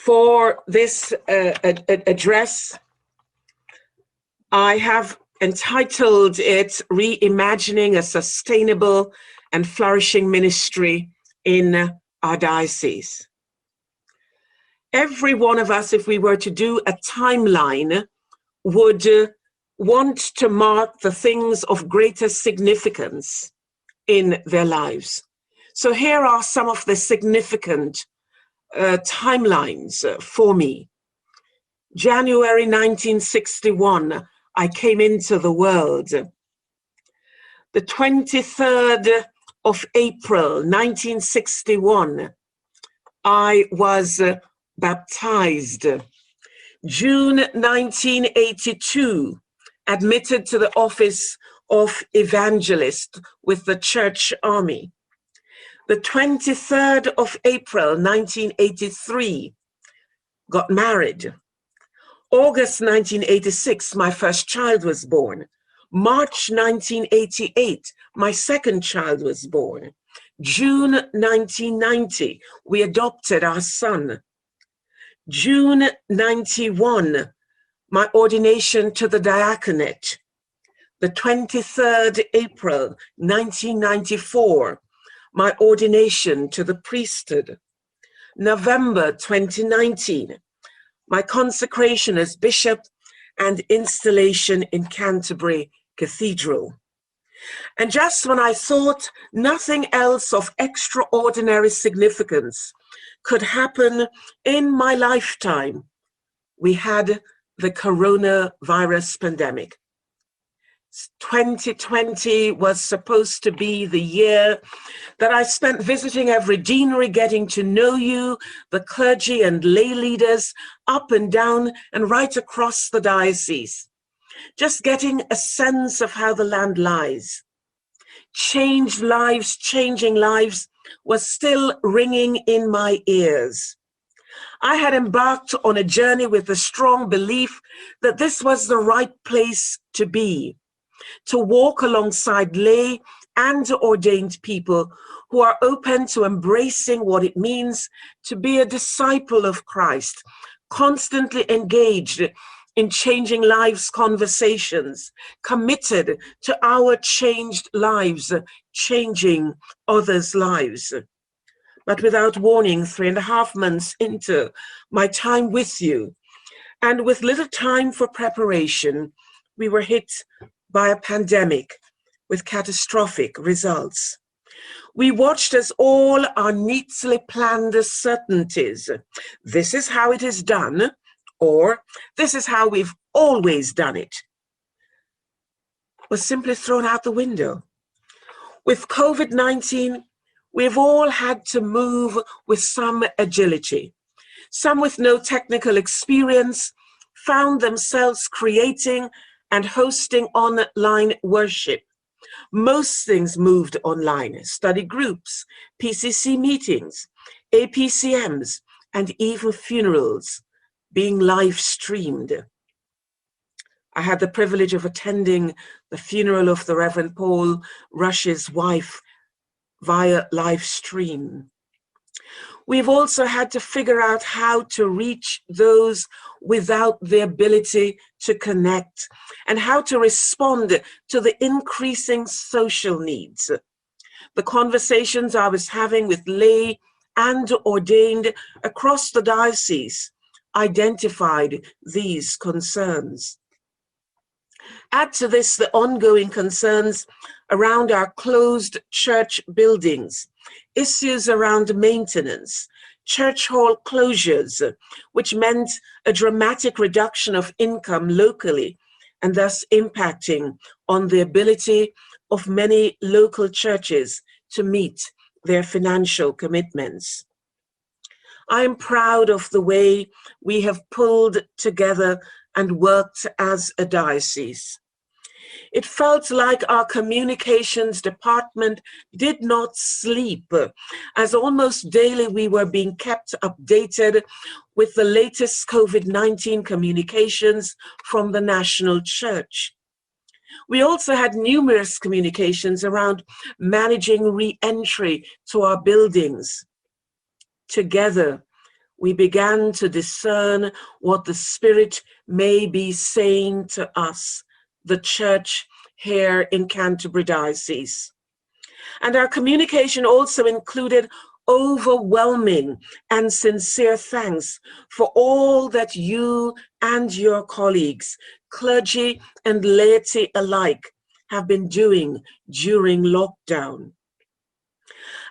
For this address, I have entitled it Reimagining a Sustainable and Flourishing Ministry in our Diocese. Every one of us, if we were to do a timeline, would want to mark the things of greater significance in their lives. So here are some of the significant timelines for me. January 1961, I came into the world. The 23rd of April, 1961, I was baptized. June 1982, admitted to the office of evangelist with the Church Army. The 23rd of April, 1983, got married. August 1986, my first child was born. March 1988, my second child was born. June 1990, we adopted our son. June 91, my ordination to the diaconate. The 23rd April 1994, my ordination to the priesthood. November 2019, my consecration as bishop and installation in Canterbury Cathedral. And just when I thought nothing else of extraordinary significance could happen in my lifetime, we had the coronavirus pandemic. 2020 was supposed to be the year that I spent visiting every deanery, getting to know you, the clergy and lay leaders up and down and right across the diocese, just getting a sense of how the land lies. Changed lives, changing lives was still ringing in my ears. I had embarked on a journey with the strong belief that this was the right place to be, to walk alongside lay and ordained people who are open to embracing what it means to be a disciple of Christ, constantly engaged in changing lives conversations, committed to our changed lives, changing others' lives. But without warning, 3.5 months into my time with you, and with little time for preparation, we were hit by a pandemic with catastrophic results. We watched as all our neatly planned certainties, this is how it is done, or this is how we've always done it, was simply thrown out the window. With COVID-19, we've all had to move with some agility. Some with no technical experience found themselves creating and hosting online worship. Most things moved online: study groups, PCC meetings, APCMs, and even funerals being live streamed. I had the privilege of attending the funeral of the Reverend Paul Rush's wife via live stream. We've also had to figure out how to reach those without the ability to connect and how to respond to the increasing social needs. The conversations I was having with lay and ordained across the diocese identified these concerns. Add to this the ongoing concerns around our closed church buildings, issues around maintenance, church hall closures, which meant a dramatic reduction of income locally and thus impacting on the ability of many local churches to meet their financial commitments. I am proud of the way we have pulled together and worked as a diocese. It felt like our communications department did not sleep, as almost daily we were being kept updated with the latest COVID-19 communications from the national church. We also had numerous communications around managing re-entry to our buildings. Together, we began to discern what the Spirit may be saying to us, the church here in Canterbury Diocese. And our communication also included overwhelming and sincere thanks for all that you and your colleagues, clergy and laity alike, have been doing during lockdown.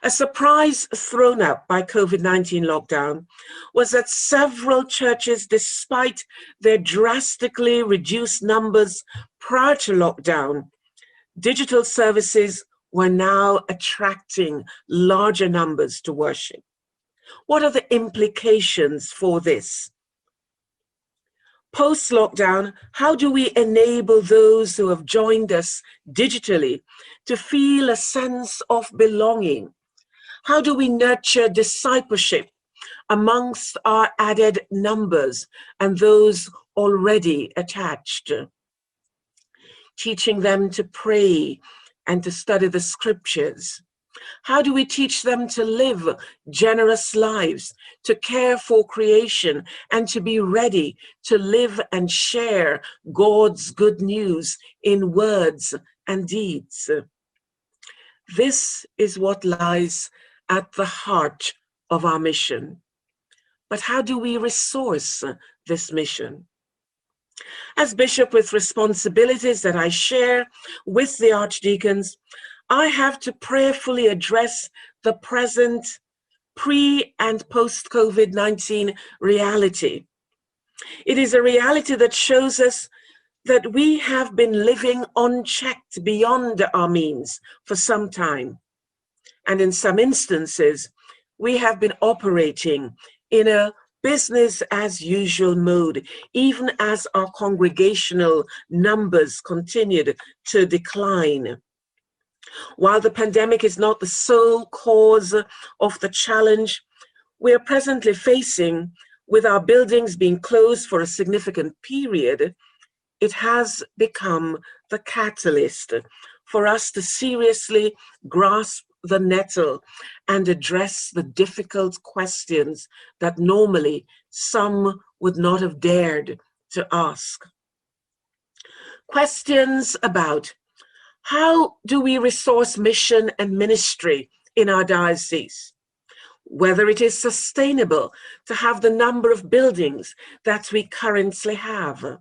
A surprise thrown up by COVID-19 lockdown was that several churches, despite their drastically reduced numbers prior to lockdown, digital services were now attracting larger numbers to worship. What are the implications for this? Post-lockdown, how do we enable those who have joined us digitally to feel a sense of belonging? How do we nurture discipleship amongst our added numbers and those already attached? Teaching them to pray and to study the scriptures. How do we teach them to live generous lives, to care for creation, and to be ready to live and share God's good news in words and deeds? This is what lies at the heart of our mission. But how do we resource this mission? As bishop with responsibilities that I share with the archdeacons, I have to prayerfully address the present pre- and post-COVID-19 reality. It is a reality that shows us that we have been living unchecked beyond our means for some time. And in some instances, we have been operating in a business as usual mode, even as our congregational numbers continued to decline. While the pandemic is not the sole cause of the challenge we are presently facing, with our buildings being closed for a significant period, it has become the catalyst for us to seriously grasp the nettle and address the difficult questions that normally some would not have dared to ask. Questions about how do we resource mission and ministry in our diocese? Whether it is sustainable to have the number of buildings that we currently have.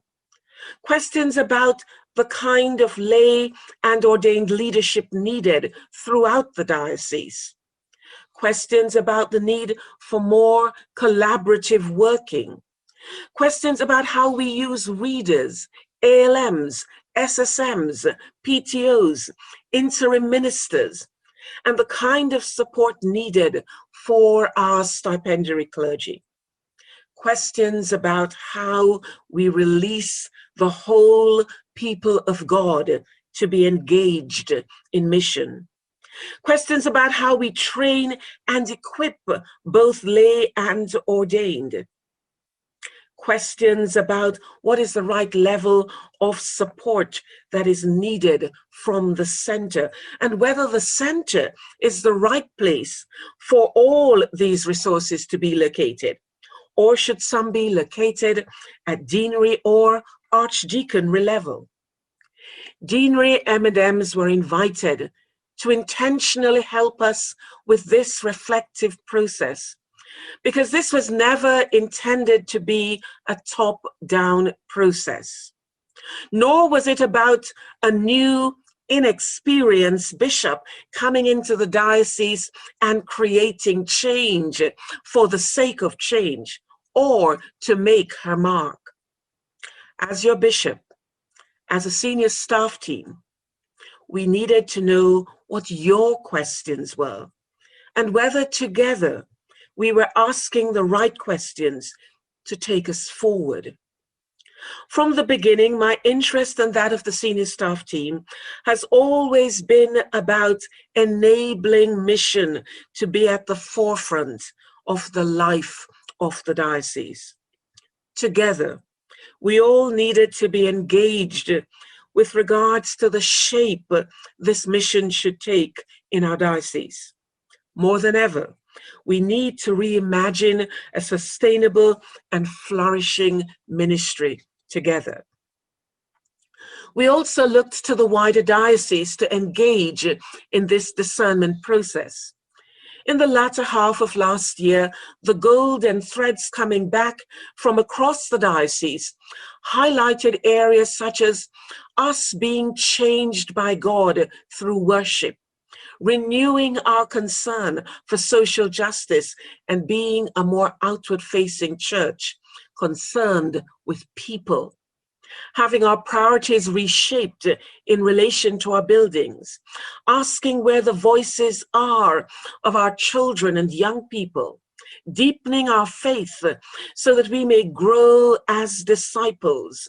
Questions about the kind of lay and ordained leadership needed throughout the diocese. Questions about the need for more collaborative working. Questions about how we use readers, ALMs, SSMs, PTOs, interim ministers, and the kind of support needed for our stipendiary clergy. Questions about how we release the whole people of God to be engaged in mission. Questions about how we train and equip both lay and ordained. Questions about what is the right level of support that is needed from the center, and whether the center is the right place for all these resources to be located, or should some be located at deanery or archdeaconry level. Deanery M&Ms were invited to intentionally help us with this reflective process, because this was never intended to be a top-down process, nor was it about a new, inexperienced bishop coming into the diocese and creating change for the sake of change or to make her mark. As your bishop, as a senior staff team, we needed to know what your questions were and whether together we were asking the right questions to take us forward. From the beginning, my interest and that of the senior staff team has always been about enabling mission to be at the forefront of the life of the diocese. Together, we all needed to be engaged with regards to the shape this mission should take in our diocese. More than ever, We need to reimagine a sustainable and flourishing ministry together. We also looked to the wider diocese to engage in this discernment process. In the latter half of last year, the golden threads coming back from across the diocese highlighted areas such as us being changed by God through worship, renewing our concern for social justice, and being a more outward-facing church, concerned with people, having our priorities reshaped in relation to our buildings, asking where the voices are of our children and young people, deepening our faith so that we may grow as disciples,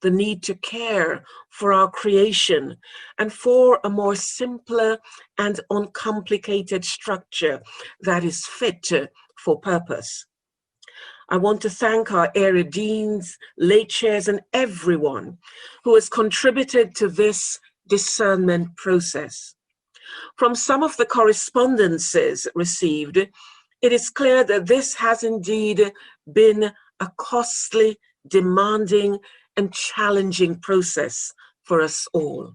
the need to care for our creation and for a more simpler and uncomplicated structure that is fit for purpose. I want to thank our area deans, lay chairs, and everyone who has contributed to this discernment process. From some of the correspondences received, it is clear that this has indeed been a costly, demanding, and challenging process for us all.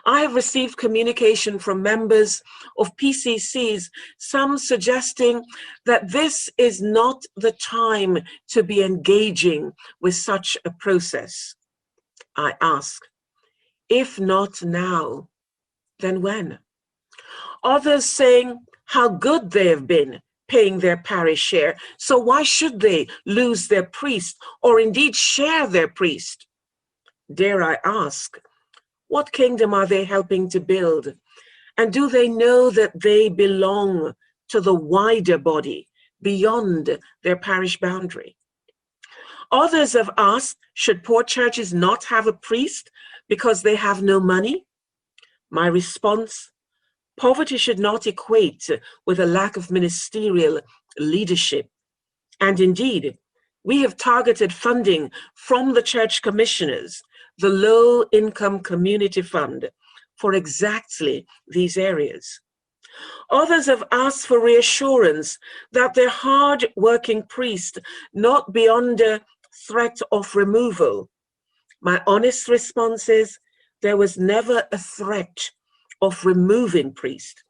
I have received communication from members of PCCs, some suggesting that this is not the time to be engaging with such a process. I ask, if not now, then when? Others saying how good they have been paying their parish share, so why should they lose their priest or indeed share their priest? Dare I ask, what kingdom are they helping to build? And do they know that they belong to the wider body beyond their parish boundary? Others have asked, should poor churches not have a priest because they have no money? My response, poverty should not equate with a lack of ministerial leadership. And indeed, we have targeted funding from the church commissioners, the Low Income Community Fund, for exactly these areas. Others have asked for reassurance that their hard-working priest not be under threat of removal. My honest response is, there was never a threat of removing priest.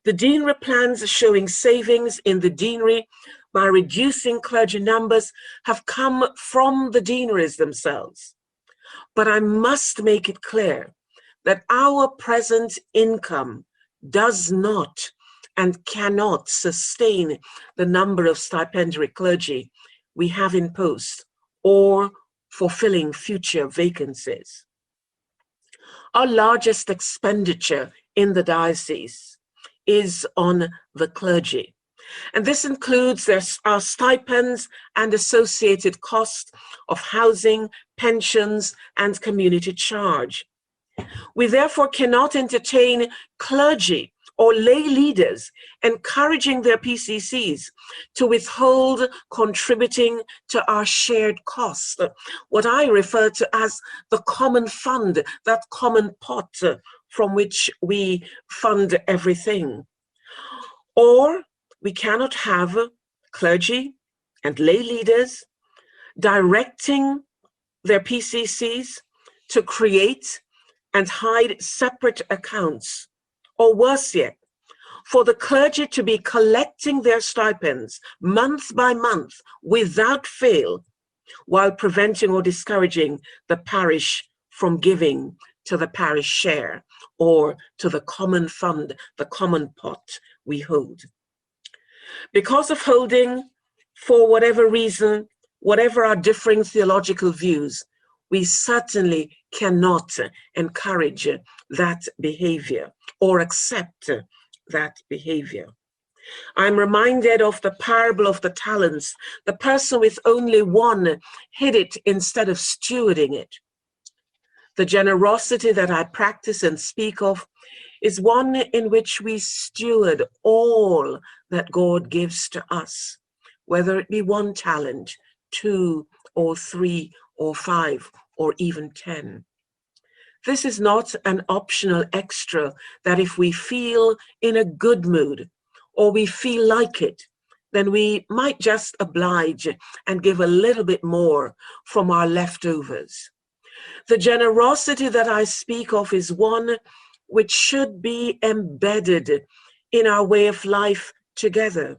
The deanery plans showing savings in the deanery by reducing clergy numbers have come from the deaneries themselves. But I must make it clear that our present income does not and cannot sustain the number of stipendiary clergy we have in post or fulfilling future vacancies. Our largest expenditure in the diocese is on the clergy. And this includes our stipends and associated costs of housing, pensions, and community charge. We therefore cannot entertain clergy or lay leaders encouraging their PCCs to withhold contributing to our shared costs, what I refer to as the common fund, that common pot from which we fund everything. Or we cannot have clergy and lay leaders directing their PCCs to create and hide separate accounts, or worse yet, for the clergy to be collecting their stipends month by month without fail, while preventing or discouraging the parish from giving to the parish share or to the common fund, the common pot we hold. Because of holding, for whatever reason, whatever our differing theological views, we certainly cannot encourage that behavior or accept that behavior. I'm reminded of the parable of the talents. The person with only one hid it instead of stewarding it. The generosity that I practice and speak of is one in which we steward all that God gives to us, whether it be 1 talent, 2 or 3 or 5 or even 10. This is not an optional extra that if we feel in a good mood or we feel like it, then we might just oblige and give a little bit more from our leftovers. The generosity that I speak of is one which should be embedded in our way of life together.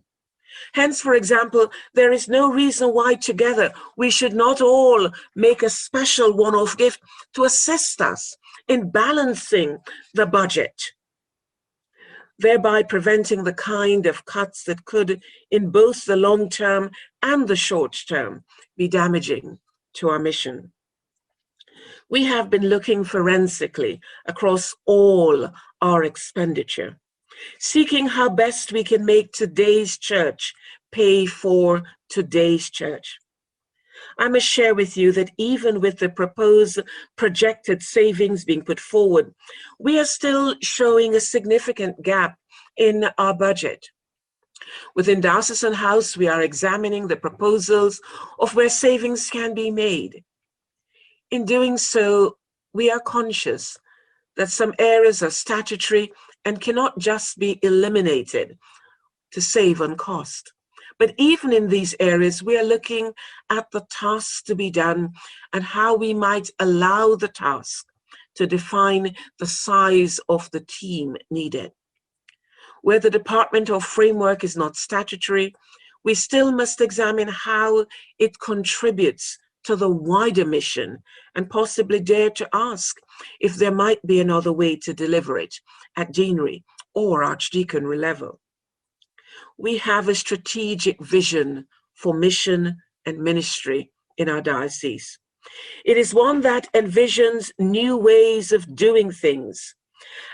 Hence, for example, there is no reason why together we should not all make a special one-off gift to assist us in balancing the budget, thereby preventing the kind of cuts that could, in both the long term and the short term, be damaging to our mission. We have been looking forensically across all our expenditure, seeking how best we can make today's church pay for today's church. I must share with you that even with the proposed projected savings being put forward, we are still showing a significant gap in our budget. Within Diocesan House, we are examining the proposals of where savings can be made. In doing so, we are conscious that some areas are statutory and cannot just be eliminated to save on cost. But even in these areas, we are looking at the tasks to be done and how we might allow the task to define the size of the team needed. Where the department or framework is not statutory, we still must examine how it contributes to the wider mission and possibly dare to ask if there might be another way to deliver it at deanery or archdeaconry level. We have a strategic vision for mission and ministry in our diocese. It is one that envisions new ways of doing things,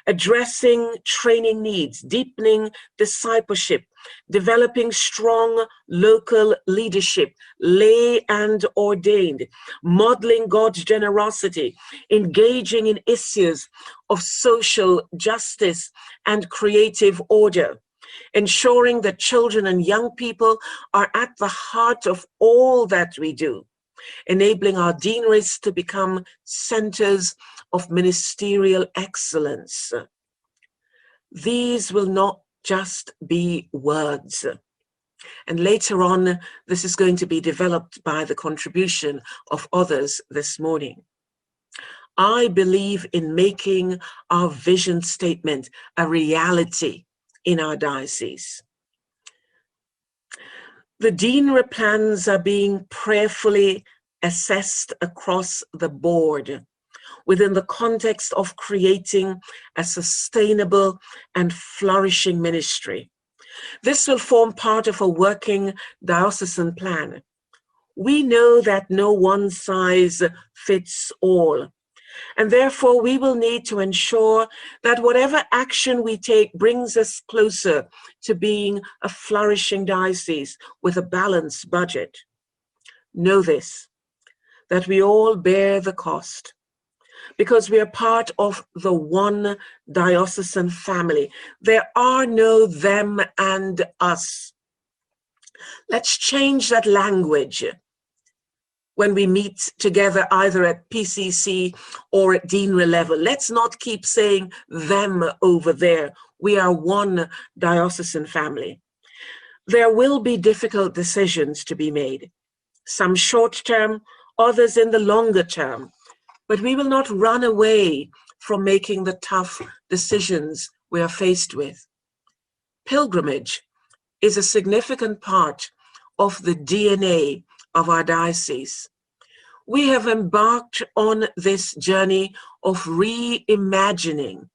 addressing training needs, deepening discipleship, developing strong local leadership, lay and ordained, modeling God's generosity, engaging in issues of social justice and creative order, ensuring that children and young people are at the heart of all that we do, enabling our deaneries to become centers of ministerial excellence. These will not just be words. And later on, this is going to be developed by the contribution of others this morning. I believe in making our vision statement a reality in our diocese. The deanery plans are being prayerfully assessed across the board within the context of creating a sustainable and flourishing ministry. This will form part of a working diocesan plan. We know that no one size fits all, and therefore we will need to ensure that whatever action we take brings us closer to being a flourishing diocese with a balanced budget. Know this, that we all bear the cost, because we are part of the one diocesan family. There are no them and us. Let's change that language when we meet together either at PCC or at deanery level. Let's not keep saying them over there. We are one diocesan family. There will be difficult decisions to be made, some short term, others in the longer term. But we will not run away from making the tough decisions we are faced with. Pilgrimage is a significant part of the DNA of our diocese. We have embarked on this journey of reimagining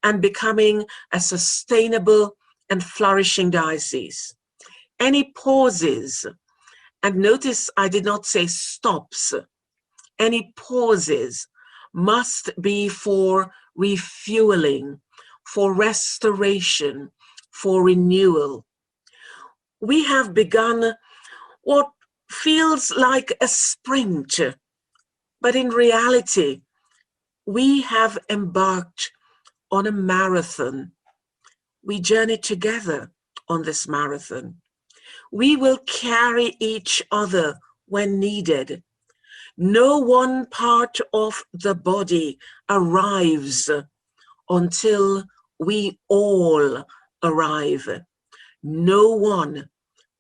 and becoming a sustainable and flourishing diocese. Any pauses, and notice I did not say stops, any pauses must be for refueling, for restoration, for renewal. We have begun what feels like a sprint, but in reality, we have embarked on a marathon. We journey together on this marathon. We will carry each other when needed. No one part of the body arrives until we all arrive. No one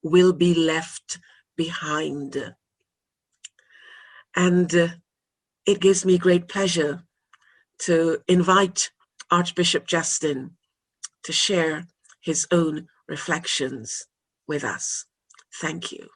will be left behind. And it gives me great pleasure to invite Archbishop Justin to share his own reflections with us. Thank you.